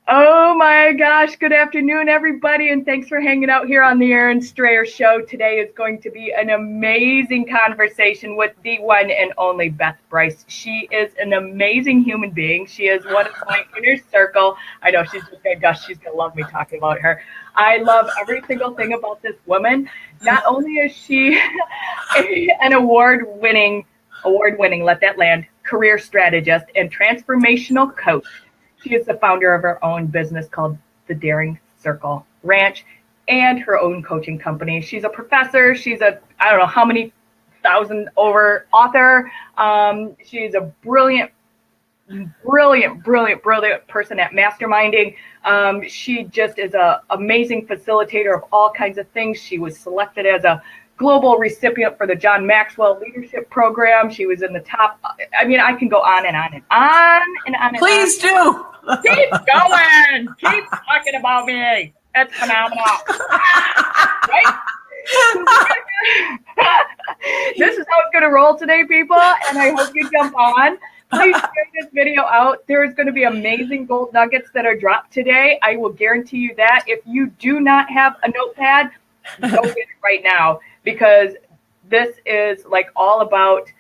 Oh my gosh, good afternoon, everybody, and thanks for hanging out here on the Aaron Strayer Show. Today is going to be an amazing conversation with the one and only Beth Bryce. She is an amazing human being. She is one of my inner circle. I know she's just going to gush. She's going to love me talking about her. I love every single thing about this woman. Not only is she an award-winning, let that land, career strategist and transformational coach. She is the founder of her own business called the Daring Circle Ranch and her own coaching company. She's a professor. She's I don't know how many thousand over author. She's a brilliant person at masterminding. She just is an amazing facilitator of all kinds of things. She was selected as a global recipient for the John Maxwell Leadership Program. She was in the top. I mean, I can go on and on and on and on. Please do. Keep going. Keep talking about me. It's phenomenal. Right? This is how it's going to roll today, people, and I hope you jump on. Please share this video out. There is going to be amazing gold nuggets that are dropped today. I will guarantee you that. If you do not have a notepad, go get it right now, because this is like all about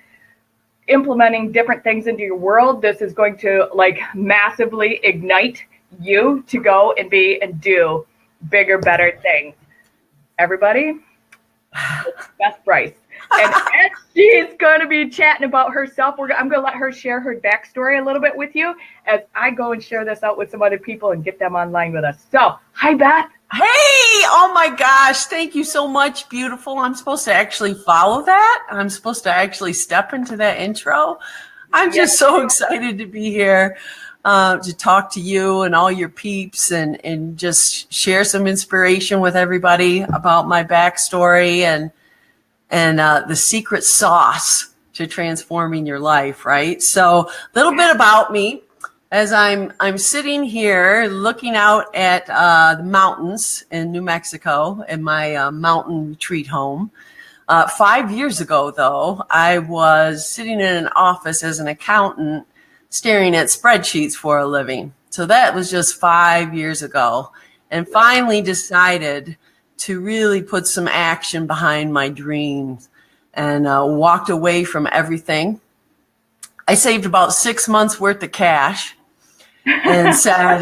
implementing different things into your world. This is going to like massively ignite you to go and be and do bigger, better things. Everybody, it's Beth Bryce. And as she's going to be chatting about herself, I'm going to let her share her backstory a little bit with you as I go and share this out with some other people and get them online with us. So, hi, Beth. Hey, oh my gosh, thank you so much, beautiful. I'm supposed to actually follow that. I'm supposed to actually step into that intro. I'm just so excited to be here to talk to you and all your peeps and just share some inspiration with everybody about my backstory and the secret sauce to transforming your life, right? So a little bit about me. As I'm sitting here looking out at the mountains in New Mexico in my mountain retreat home. 5 years ago, though, I was sitting in an office as an accountant staring at spreadsheets for a living. So that was just 5 years ago, and finally decided to really put some action behind my dreams and walked away from everything. I saved about 6 months worth of cash. And said,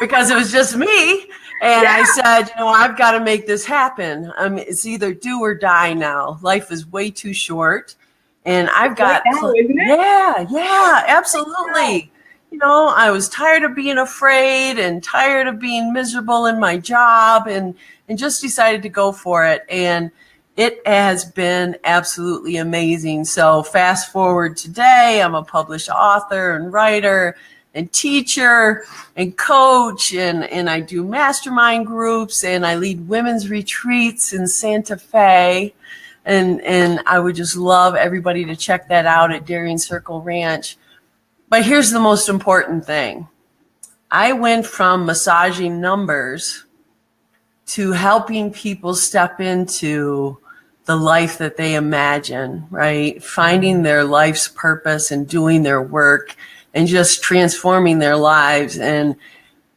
because it was just me. And I said, I've got to make this happen. It's either do or die now. Life is way too short. And I've got, now, isn't it? Yeah, absolutely. I was tired of being afraid and tired of being miserable in my job and just decided to go for it. And it has been absolutely amazing. So fast forward today, I'm a published author and writer and teacher and coach, and I do mastermind groups, and I lead women's retreats in Santa Fe, and I would just love everybody to check that out at Daring Circle Ranch. But here's the most important thing. I went from massaging numbers to helping people step into the life that they imagine, right? Finding their life's purpose and doing their work and just transforming their lives. And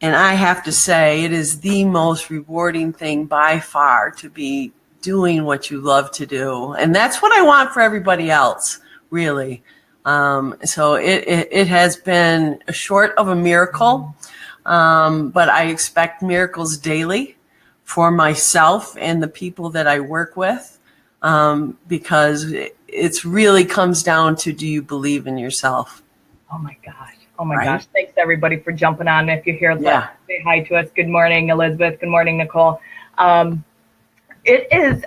I have to say, it is the most rewarding thing by far to be doing what you love to do. And that's what I want for everybody else, really. So it has been short of a miracle, but I expect miracles daily for myself and the people that I work with, because it really comes down to, do you believe in yourself? Oh my gosh. Thanks everybody for jumping on. If you're here, say hi to us. Good morning, Elizabeth. Good morning, Nicole. It's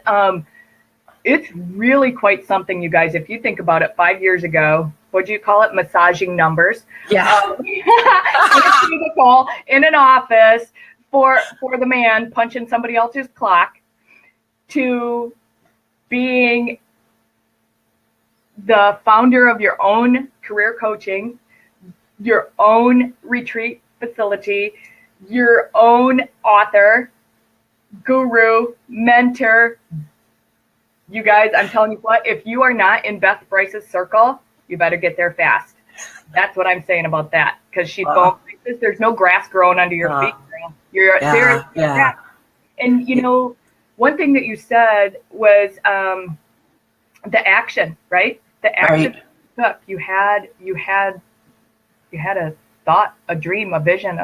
really quite something, you guys. If you think about it, 5 years ago, what'd you call it? Massaging numbers. Yeah. Nicole in an office for the man punching somebody else's clock, to being the founder of your own career coaching, your own retreat facility, your own author, guru, mentor. You guys, I'm telling you what, if you are not in Beth Bryce's circle, you better get there fast. That's what I'm saying about that, because she's going There's no grass growing under your feet, girl. You're there. Yeah. And one thing that you said was the action, right? The action took. You had a thought, a dream, a vision,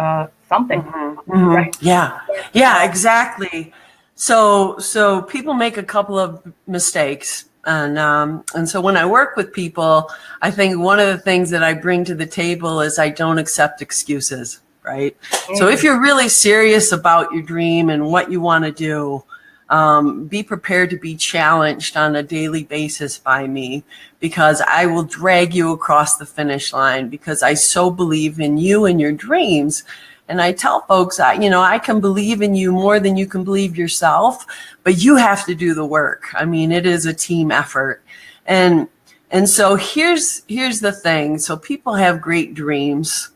something. Right? Yeah, exactly. So people make a couple of mistakes. And so when I work with people, I think one of the things that I bring to the table is I don't accept excuses, right? So if you're really serious about your dream and what you want to do, be prepared to be challenged on a daily basis by me, because I will drag you across the finish line, because I so believe in you and your dreams. And I tell folks, I can believe in you more than you can believe yourself, but you have to do the work. I mean, it is a team effort. And so here's the thing. So people have great dreams,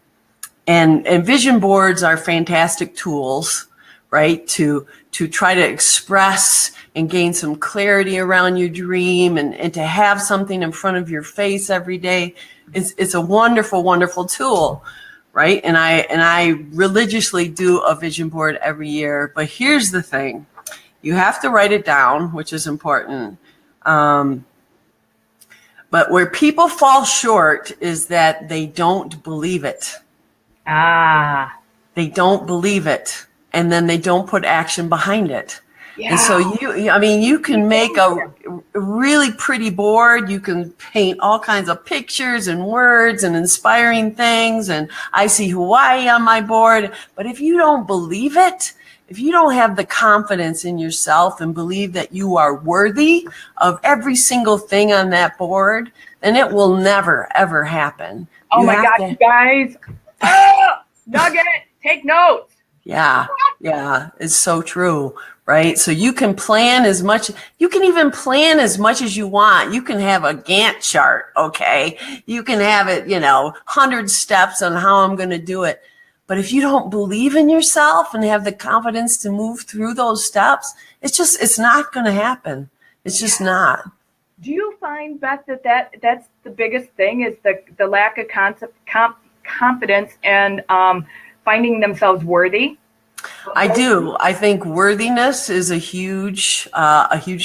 and vision boards are fantastic tools, right? To try to express and gain some clarity around your dream, and to have something in front of your face every day. It's a wonderful, wonderful tool. Right. And I religiously do a vision board every year. But here's the thing. You have to write it down, which is important. But where people fall short is that they don't believe it. They don't believe it. And then they don't put action behind it. Yeah. And so you can make a really pretty board. You can paint all kinds of pictures and words and inspiring things. And I see Hawaii on my board. But if you don't believe it, if you don't have the confidence in yourself and believe that you are worthy of every single thing on that board, then it will never, ever happen. Oh my gosh, you guys. Nugget, take notes. Yeah, it's so true, right? So you can plan as much, you can even plan as much as you want. You can have a Gantt chart, okay? You can have it, 100 steps on how I'm going to do it. But if you don't believe in yourself and have the confidence to move through those steps, it's not going to happen. It's just not. Do you find, Beth, that's the biggest thing, is the lack of confidence and finding themselves worthy? I do. I think worthiness is a huge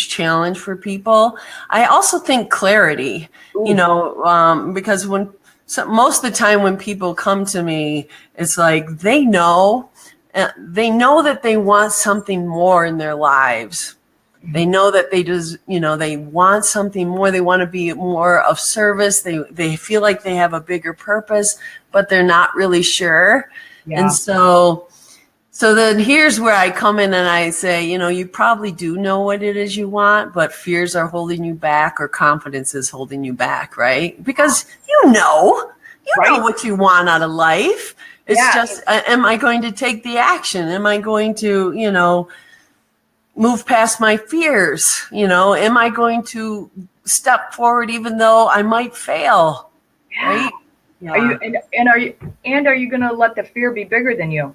challenge for people. I also think clarity, because most of the time when people come to me, it's like they know that they want something more in their lives. They know that they want something more. They want to be more of service. They feel like they have a bigger purpose, but they're not really sure. Yeah. And so then here's where I come in and I say, you probably do know what it is you want, but fears are holding you back, or confidence is holding you back, right? Because you know what you want out of life. It's just, am I going to take the action? Am I going to, move past my fears? Am I going to step forward even though I might fail? Right? Yeah. Are you going to let the fear be bigger than you?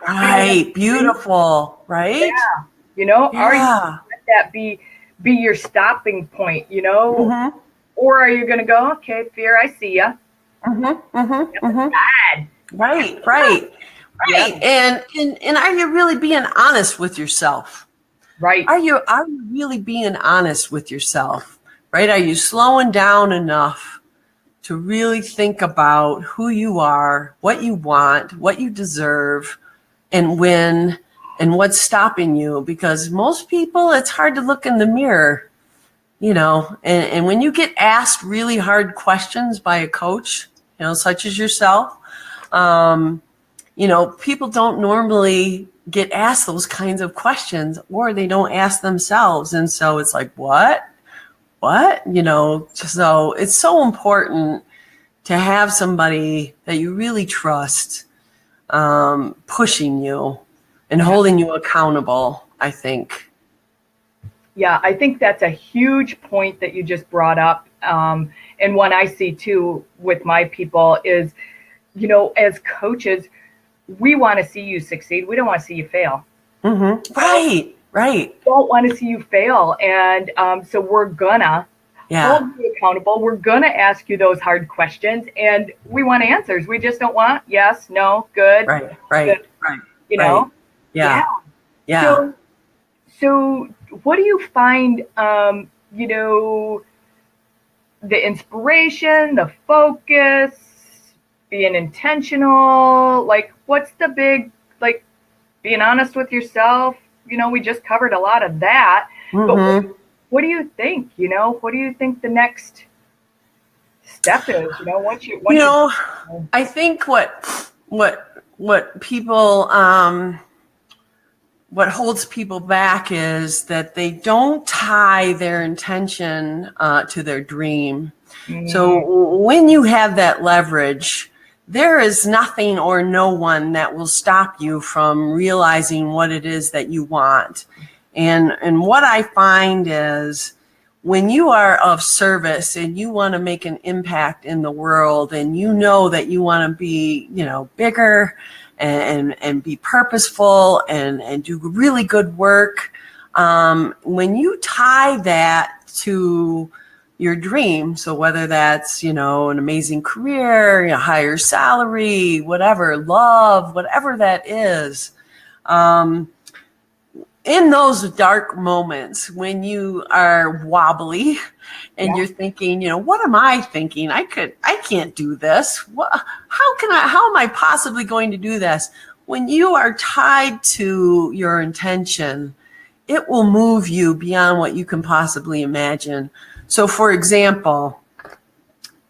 Right. Beautiful. Right. Yeah. Are you going to let that be your stopping point? Mm-hmm. Or are you going to go, okay, fear, I see ya. Bad. Right. Yeah. And are you really being honest with yourself? Right. Are you really being honest with yourself? Right? Are you slowing down enough to really think about who you are, what you want, what you deserve, and when, and what's stopping you? Because most people, it's hard to look in the mirror, and when you get asked really hard questions by a coach, such as yourself, people don't normally get asked those kinds of questions, or they don't ask themselves. And so it's like, what? So it's so important to have somebody that you really trust, pushing you and holding you accountable, I think. Yeah, I think that's a huge point that you just brought up. And one I see too with my people is, as coaches, we want to see you succeed. We don't want to see you fail. Mm-hmm. Right. We don't want to see you fail. And so we're gonna Yeah. hold you accountable. We're going to ask you those hard questions, and we want answers. We just don't want yes, no, good, Right. good, Right. Right. you Right. know? Yeah. Yeah. Yeah. So, so what do you find, the inspiration, the focus, being intentional, like what's the big, like being honest with yourself? We just covered a lot of that, but Mm-hmm. what do you think? What do you think the next step is? You Once you, know, I think what people what holds people back is that they don't tie their intention to their dream. mm, So when you have that leverage, there is nothing or no one that will stop you from realizing what it is that you want. And what I find is when you are of service and you want to make an impact in the world and you know that you want to be, bigger and be purposeful and do really good work, when you tie that to your dream, so whether that's, an amazing career, a higher salary, whatever, love, whatever that is, in those dark moments when you are wobbly and yeah, you're thinking, what am I thinking? I can't do this. How am I possibly going to do this? When you are tied to your intention, it will move you beyond what you can possibly imagine. So for example,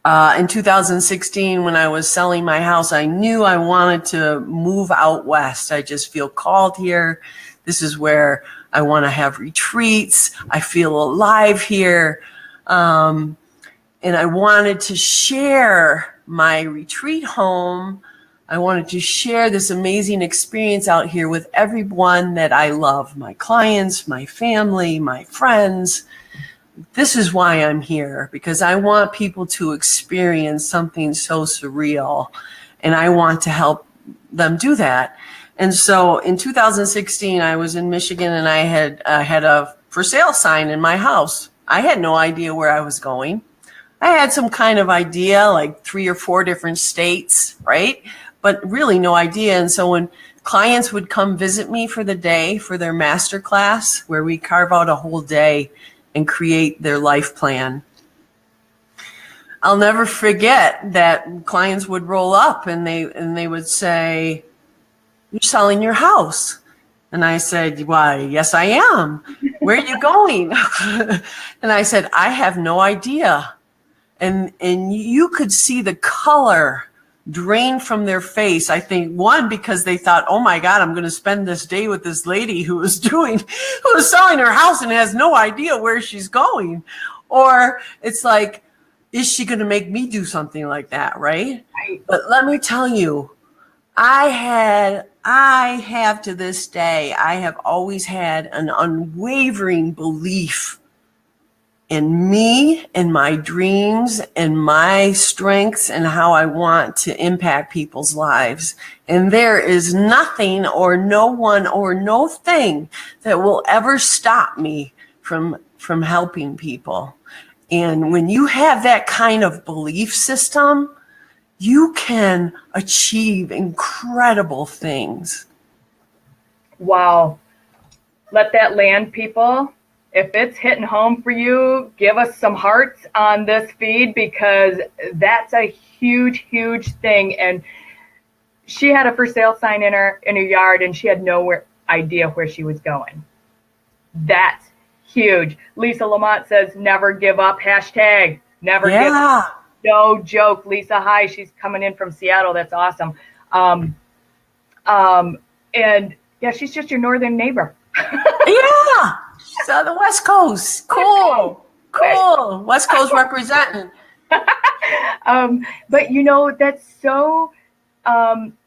in 2016, when I was selling my house, I knew I wanted to move out west. I just feel called here. This is where I want to have retreats. I feel alive here. And I wanted to share my retreat home. I wanted to share this amazing experience out here with everyone that I love, my clients, my family, my friends. This is why I'm here, because I want people to experience something so surreal, and I want to help them do that. And so in 2016, I was in Michigan, and I had a for sale sign in my house. I had no idea where I was going. I had some kind of idea, like 3 or 4 different states, right? But really no idea. And so when clients would come visit me for the day for their master class, where we carve out a whole day and create their life plan, I'll never forget that clients would roll up and they would say, "You're selling your house." And I said, "Why, yes, I am. Where are you going?" And I said, "I have no idea." And you could see the color drain from their face. I think, one, because they thought, "Oh my God, I'm going to spend this day with this lady who is selling her house and has no idea where she's going." Or it's like, is she going to make me do something like that, right? right. But let me tell you, I have to this day, I have always had an unwavering belief in me and my dreams and my strengths and how I want to impact people's lives. And there is nothing or no one or no thing that will ever stop me from helping people. And when you have that kind of belief system, you can achieve incredible things. Wow. Let that land, people. If it's hitting home for you, give us some hearts on this feed, because that's a huge, huge thing. And she had a for sale sign in her yard, and she had no idea where she was going. That's huge. Lisa Lamont says, "Never give up." Hashtag never give up. No joke. Lisa, hi. She's coming in from Seattle. That's awesome. And yeah, she's just your northern neighbor. Yeah. She's on the West Coast. Cool. Cool. West Coast representing. But that's so, I'm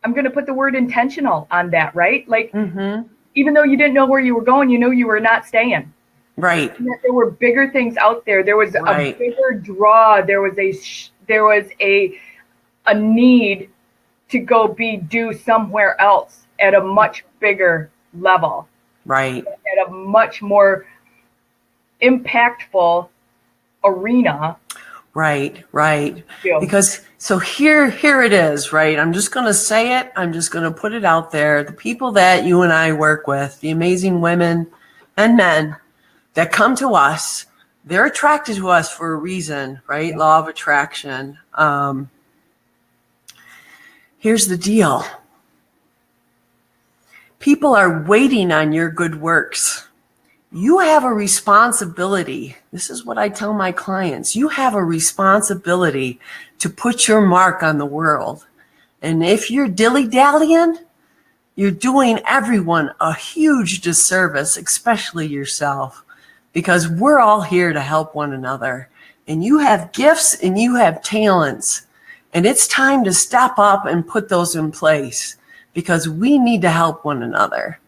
going to put the word intentional on that, right? Like, even though you didn't know where you were going, you were not staying. Right. And that there were bigger things out there. There was a bigger draw. There was a need to go do somewhere else at a much bigger level. Right. At a much more impactful arena. Right, right. Yeah. Because so here it is, right? I'm just going to say it. I'm just going to put it out there. The people that you and I work with, the amazing women and men that come to us, they're attracted to us for a reason, right? Yeah. Law of attraction. Here's the deal. People are waiting on your good works. You have a responsibility. This is what I tell my clients. You have a responsibility to put your mark on the world. And if you're dilly-dallying, you're doing everyone a huge disservice, especially yourself, because we're all here to help one another. And you have gifts and you have talents. And it's time to step up and put those in place because we need to help one another.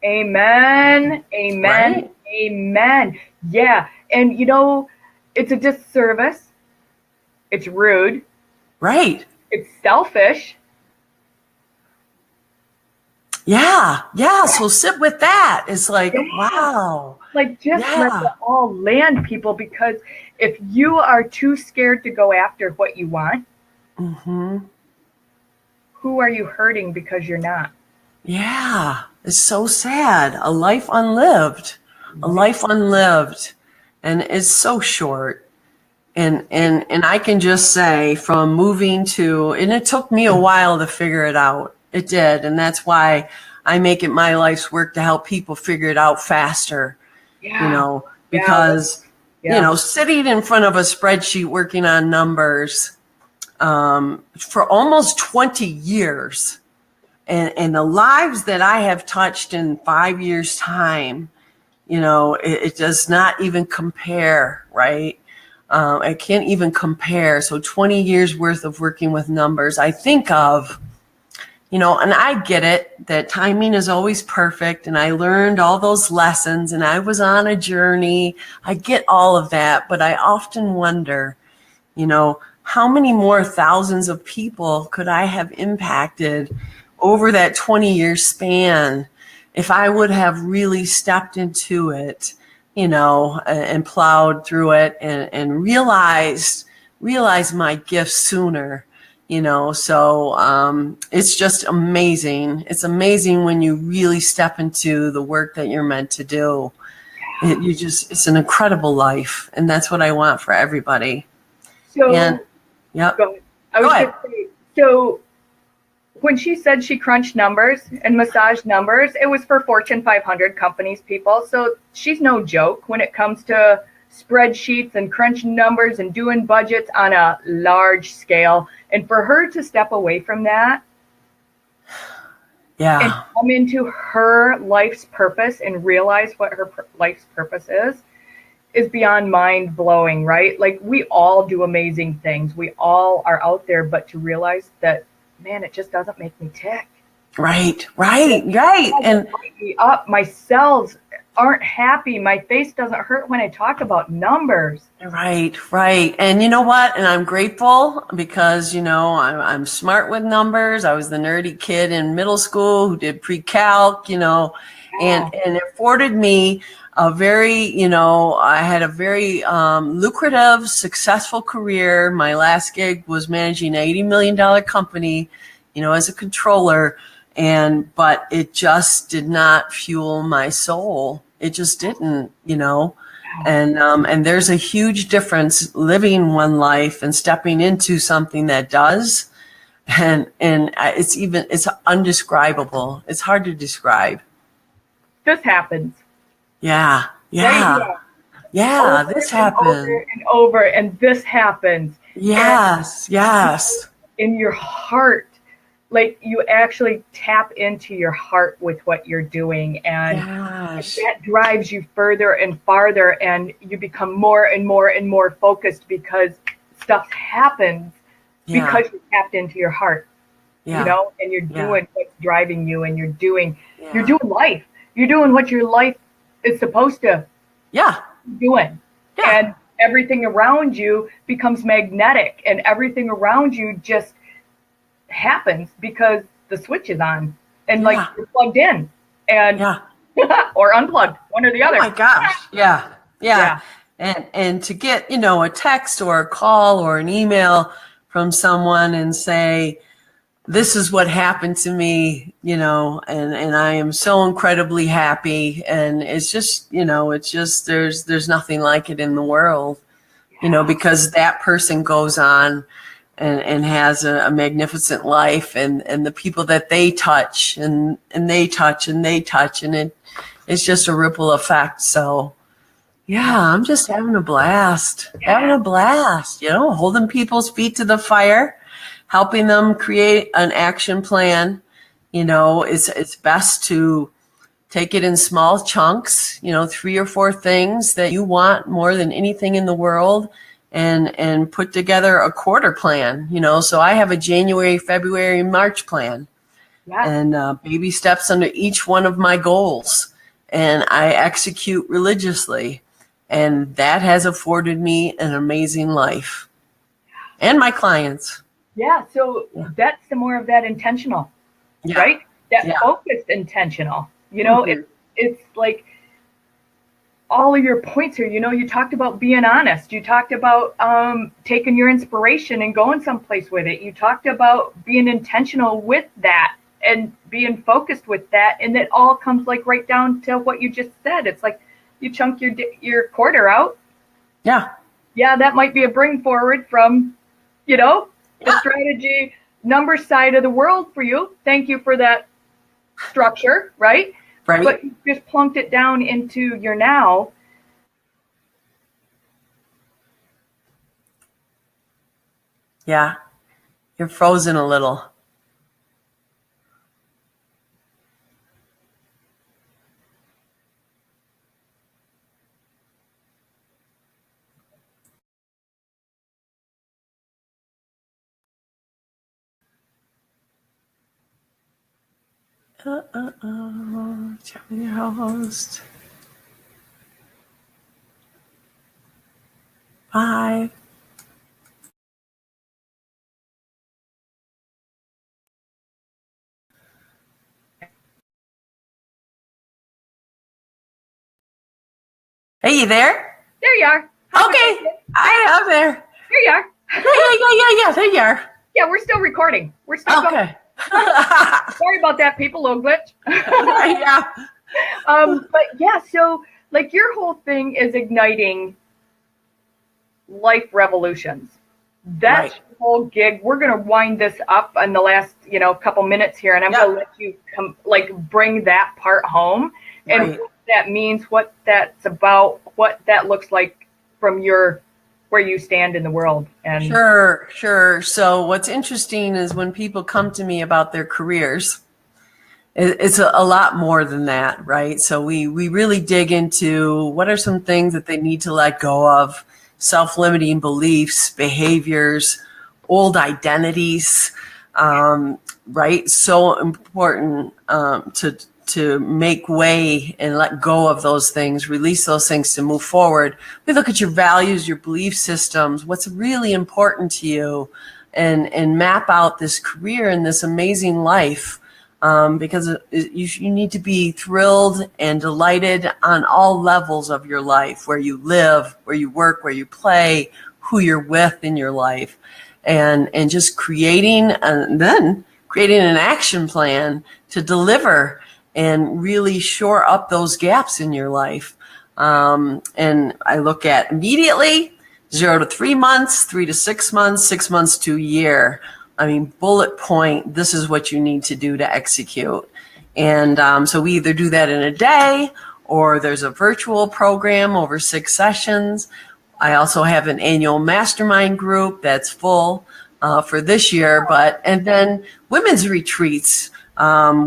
Amen. Amen. Right? Amen. Yeah. And it's a disservice. It's rude. Right. It's selfish. Yeah. Yeah. So sit with that. It's like, wow. Like, just let it all land, people, because if you are too scared to go after what you want, who are you hurting because you're not? Yeah. It's so sad. A life unlived. A life unlived. And it's so short. And I can just say from moving to, and it took me a while to figure it out. It did. And that's why I make it my life's work to help people figure it out faster. Yeah. Because, sitting in front of a spreadsheet working on numbers for almost 20 years and the lives that I have touched in 5 years' time, it does not even compare, right? I can't even compare. So 20 years worth of working with numbers, I think of, and I get it that timing is always perfect. And I learned all those lessons and I was on a journey. I get all of that. But I often wonder, how many more thousands of people could I have impacted over that 20-year span if I would have really stepped into it, and plowed through it and realized my gifts sooner, so it's just amazing. It's amazing when you really step into the work that you're meant to do. It's an incredible life. And that's what I want for everybody. So, and yeah, go ahead. I was going to say, so when she said she crunched numbers and massaged numbers, it was for Fortune 500 companies, people. So she's no joke when it comes to spreadsheets and crunching numbers and doing budgets on a large scale. And for her to step away from that and come into her life's purpose and realize what her life's purpose is beyond mind blowing, right? Like, we all do amazing things. We all are out there, but to realize that, man, it just doesn't make me tick. Right. And me up. My cells aren't happy. My face doesn't hurt when I talk about numbers. Right. And you know what? And I'm grateful because, I'm smart with numbers. I was the nerdy kid in middle school who did pre-calc, and it afforded me a very, I had a very lucrative, successful career. My last gig was managing an $80 million company, as a controller. But it just did not fuel my soul. It just didn't, and there's a huge difference living one life and stepping into something that does. And it's undescribable. It's hard to describe. This happens. Yeah. Over this happens. Over and over, and this happens. Yes. In your heart, like, you actually tap into your heart with what you're doing, and that drives you further and farther, and you become more and more and more focused because stuff happens because you tapped into your heart, and you're doing what's driving you, and you're doing life. You're doing what your life is supposed to doing. And everything around you becomes magnetic, and everything around you just happens because the switch is on and like you're plugged in and or unplugged, one or the other. Oh my gosh. Yeah. And to get, a text or a call or an email from someone and say, this is what happened to me, and I am so incredibly happy. And it's just, there's nothing like it in the world, because that person goes on and has a magnificent life, and the people that they touch and they touch and they touch, and it's just a ripple effect. So yeah, I'm just having a blast, holding people's feet to the fire, helping them create an action plan. It's best to take it in small chunks, 3 or 4 things that you want more than anything in the world, and put together a quarter plan, so I have a January, February, March plan, and baby steps under each one of my goals, and I execute religiously, and that has afforded me an amazing life and my clients. Yeah. So that's the more of that intentional, right? That focused intentional, it's like, all of your points here, you talked about being honest. You talked about taking your inspiration and going someplace with it. You talked about being intentional with that and being focused with that. And it all comes like right down to what you just said. It's like you chunk your quarter out. Yeah. Yeah, that might be a bring forward from, the strategy number side of the world for you. Thank you for that structure, right? Right. But you just plunked it down into your now. Yeah. You're frozen a little. Check with your host. 5. Hey, you there? There you are. Okay. I'm there. There you are. Yeah. There you are. Yeah, we're still recording. We're still going. Sorry about that, people. Little glitch. Yeah. But yeah, so like your whole thing is igniting life revolutions. That's the whole gig. We're going to wind this up in the last, couple minutes here, and I'm going to let you bring that part home and what that means, what that's about, what that looks like from where you stand in the world. And Sure. So what's interesting is when people come to me about their careers, it's a lot more than that, right? So we really dig into what are some things that they need to let go of, self-limiting beliefs, behaviors, old identities, right? So important to make way and let go of those things, release those things to move forward. We look at your values, your belief systems, what's really important to you, and map out this career and this amazing life. Because you need to be thrilled and delighted on all levels of your life, where you live, where you work, where you play, who you're with in your life, and just creating an action plan to deliver and really shore up those gaps in your life. And I look at immediately 0 to 3 months, 3 to 6 months, 6 months to a year. I mean, bullet point, this is what you need to do to execute. And so we either do that in a day, or there's a virtual program over 6 sessions. I also have an annual mastermind group that's full for this year, and then women's retreats.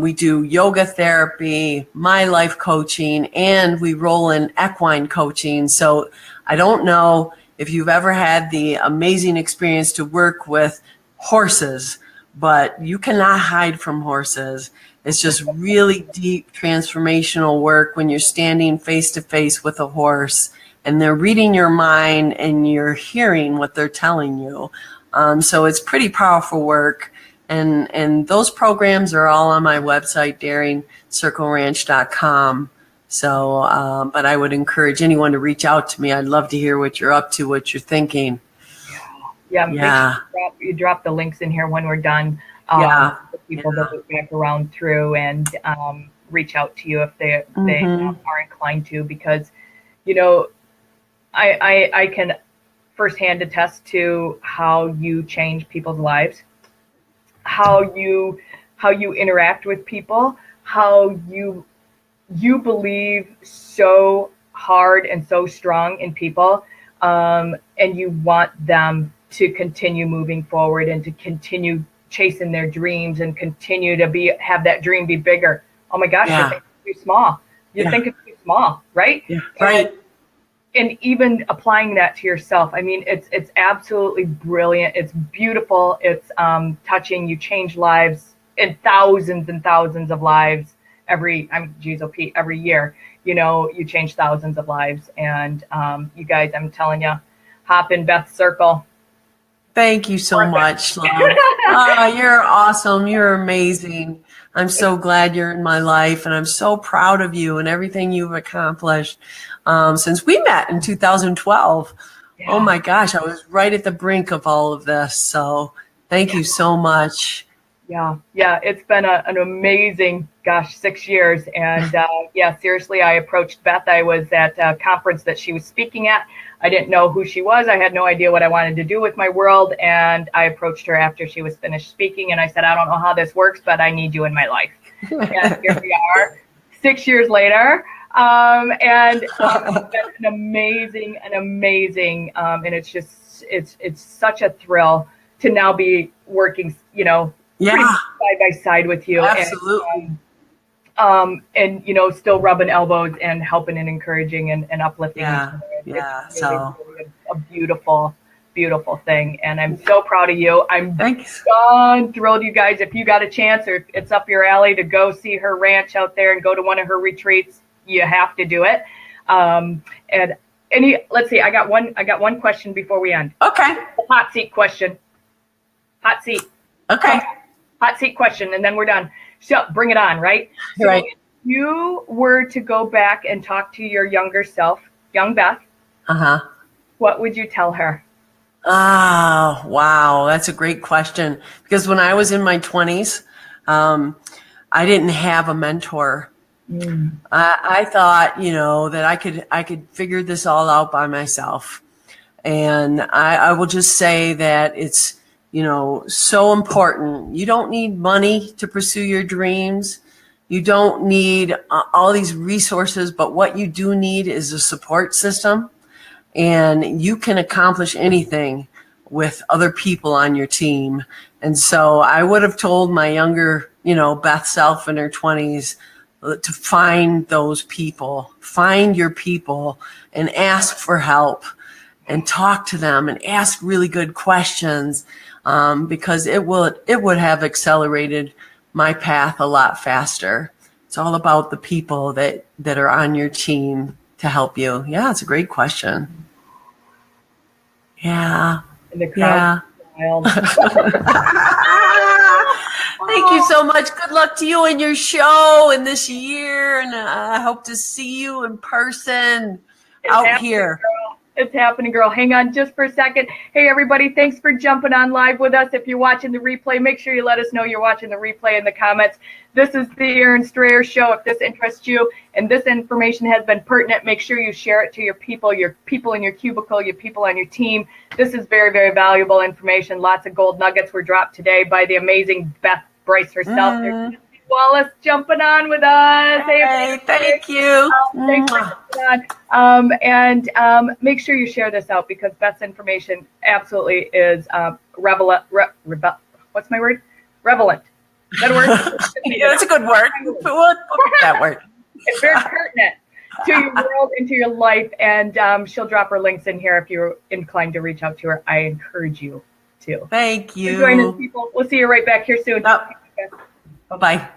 We do yoga therapy, my life coaching, and we roll in equine coaching. So I don't know if you've ever had the amazing experience to work with horses, but you cannot hide from horses. It's just really deep transformational work when you're standing face to face with a horse and they're reading your mind and you're hearing what they're telling you. So it's pretty powerful work. And those programs are all on my website, daringcircleranch.com. So, but I would encourage anyone to reach out to me. I'd love to hear what you're up to, what you're thinking. Yeah. Make sure you drop the links in here when we're done. For people to look back around through and reach out to you if they are inclined to, because, I can firsthand attest to how you change people's lives, how you interact with people, how you believe so hard and so strong in people, and you want them to continue moving forward and to continue chasing their dreams and continue to have that dream be bigger. Oh my gosh, you think it's too small. You think it's too small, right? Yeah, right. And even applying that to yourself, I mean, it's absolutely brilliant. It's beautiful. It's touching. You change lives, and thousands of lives every year. You change thousands of lives. And you guys, I'm telling you, hop in Beth's circle. Thank you so much, love. You're awesome. You're amazing. I'm so glad you're in my life, and I'm so proud of you and everything you've accomplished since we met in 2012. Yeah. Oh my gosh, I was right at the brink of all of this. So thank you so much. Yeah, it's been an amazing, 6 years. And seriously, I approached Beth. I was at a conference that she was speaking at. I didn't know who she was. I had no idea what I wanted to do with my world. And I approached her after she was finished speaking. And I said, I don't know how this works, but I need you in my life. And here we are 6 years later. And it's been an amazing, and it's such a thrill to now be working, pretty side by side with you. Absolutely. And still rubbing elbows and helping and encouraging and uplifting. It's really a beautiful thing. And I'm so proud of you. I'm thrilled, you guys. If you got a chance or it's up your alley to go see her ranch out there and go to one of her retreats, you have to do it. And let's see, I got one question before we end. Okay. Hot seat question. Hot seat. Okay. Hot seat question, and then we're done. So bring it on, right? So right. If you were to go back and talk to your younger self, young Beth, what would you tell her? Oh, wow. That's a great question. Because when I was in my 20s, I didn't have a mentor. I thought, that I could figure this all out by myself. And I will just say that it's, so important. You don't need money to pursue your dreams. You don't need all these resources, but what you do need is a support system. And you can accomplish anything with other people on your team. And so I would have told my younger, Beth self in her 20s to find those people, find your people and ask for help and talk to them and ask really good questions. Because it would have accelerated my path a lot faster. It's all about the people that are on your team to help you. Yeah, it's a great question. Yeah. And the crowd wild. Thank you so much. Good luck to you and your show and this year. And I hope to see you in person out here. Girl. It's happening, girl. Hang on just for a second. Hey, everybody, thanks for jumping on live with us. If you're watching the replay, make sure you let us know you're watching the replay in the comments. This is the Aaron Strayer Show. If this interests you and this information has been pertinent, make sure you share it to your people in your cubicle, your people on your team. This is very, very valuable information. Lots of gold nuggets were dropped today by the amazing Beth Bryce herself. There's Wallace jumping on with us. Hey, thank you. Thanks for jumping on. And make sure you share this out because Beth's information absolutely is what's my word? Relevant. Is that a word? Yeah, that's a good word. We'll pick that word. It's very pertinent to your world and to your life. And she'll drop her links in here if you're inclined to reach out to her. I encourage you to. Thank you. Join us, people. We'll see you right back here soon. Bye-bye.